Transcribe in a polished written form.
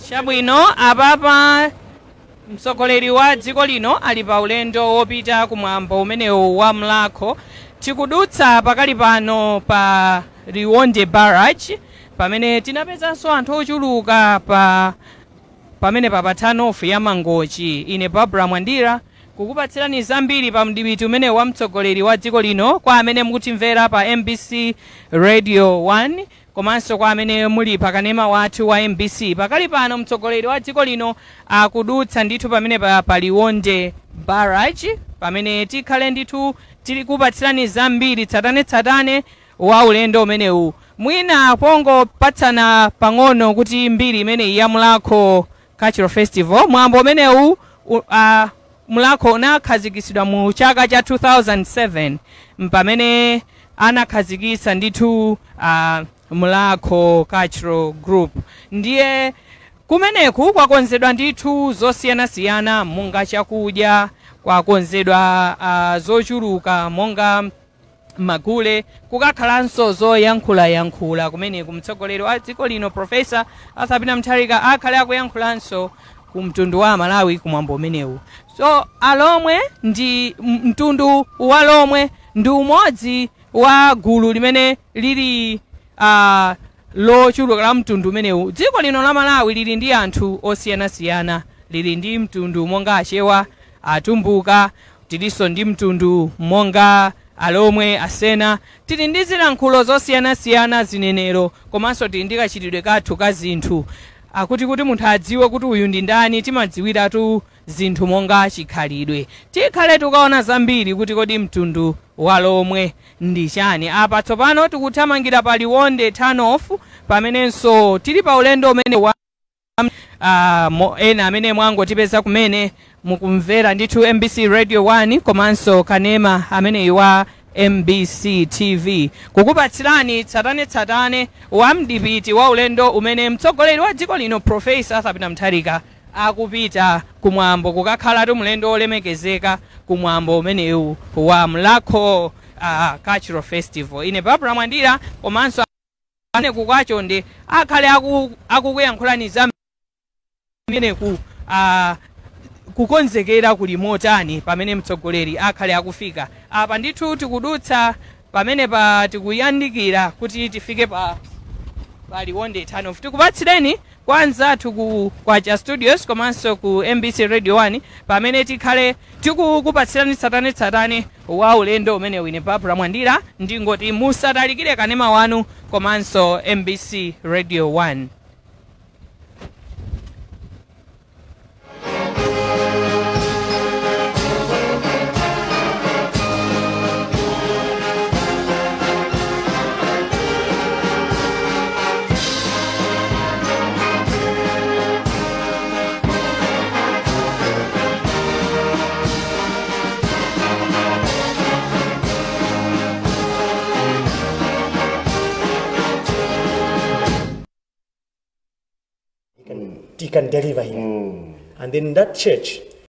Chabwino apapa mtsogoleri wa dziko lino ali pa ulendo wopita kumwambo umenewu wa Mlakho. Tikudutsa pakali pano pa Liwonde Barrage pamene tinapezanso anthu ochuluka pamene pa Turnoff ya Mangochi. Ine Barbara Mwandira kukupatsirani zambiri pa mdibiti umene wa mtsogoleri wa dziko lino kwa amene mukutimvera pa MBC Radio 1 komanso kwa amene muli pakanema wathu wa MBC. Pakali pano mtsogoleri wa dziko lino akudutsa ndithu pamene pa Liwonde Barrage pamene tikhale ndithu tili kupatsirani zambiri tsatane wa ulendo umenewu. Mwina pongopatsana pang'ono kuti mbiri imene ya Mlakho Cultural Festival mwambo umenewu Mlakho unakhazikitsidwa mu chaka cha 2007 pamene anakhazikitsa ndithu Mlakho Cultural Group. Ndiye kumeneku kwakonzedwa ndithu zosiyanasiyana monga chakudya, kwakonzedwa zochuluka monga magule, kukakhalanso zoyankhula kumene kumtsogoleri wa dziko lino Professor Arthur Mutharika akhale akuyankhulanso kumtundu wa Malawi kumwambo umenewu. So alomwe ndi mtundu wa lomwe ndi umodzi wa gulu limene lili lochuluka la mtundu umenewu. Dziko lino la Malawi lili ndi anthu osiyanasiyana, lili ndi mtundu monga achewa, atumbuka, tilinso ndi mtundu monga alomwe, asena, tili ndi zilankhulo zosiyanasiyana, zinenero, komanso tili ndi kachitidwe kathu ka zinthu. Kuti munthu adziwe kuti uyu ndi ndani timadziwiratu zinthu monga chikhalidwe. Tikhale tukaona zambiri kuti kodi mtundu wa lomwe ndi chani. Apa tsopano tikuthamangira pa Liwonde Turnoff pamenenso tili pa ulendo umene wa ena amene mwangotipeza kumene mukumvera ndithu MBC Radio 1 komanso kanema amene wa MBC TV kukupatsirani tsatane wa mdibiti wa ulendo umene mtsogoleri wa dziko lino Professor Arthur Mutharika akupita kumwambo kukakhala mulendo olemekezeka kumwambo umenewu wa Mlakho Cultural Festival. Ine Barbara Mwandira komanso ane kukachonde akhale akukuyankhulani zambiri kukonzekera kuli motani pamene mtsogoleri akhale akufika. Apa ndithu tikudutsa pamene tikuyandikira kuti tifike pa Liwonde Turnoff. Tikupatsireni kwanza kwa studios komanso ku MBC Radio 1 pamene tikhale tikukupatsirani tsatane wa ulendo umene wine Barbara Mwandira ndingoti musatalikire kanema wanu komanso MBC Radio 1. He can deliver him. And then that church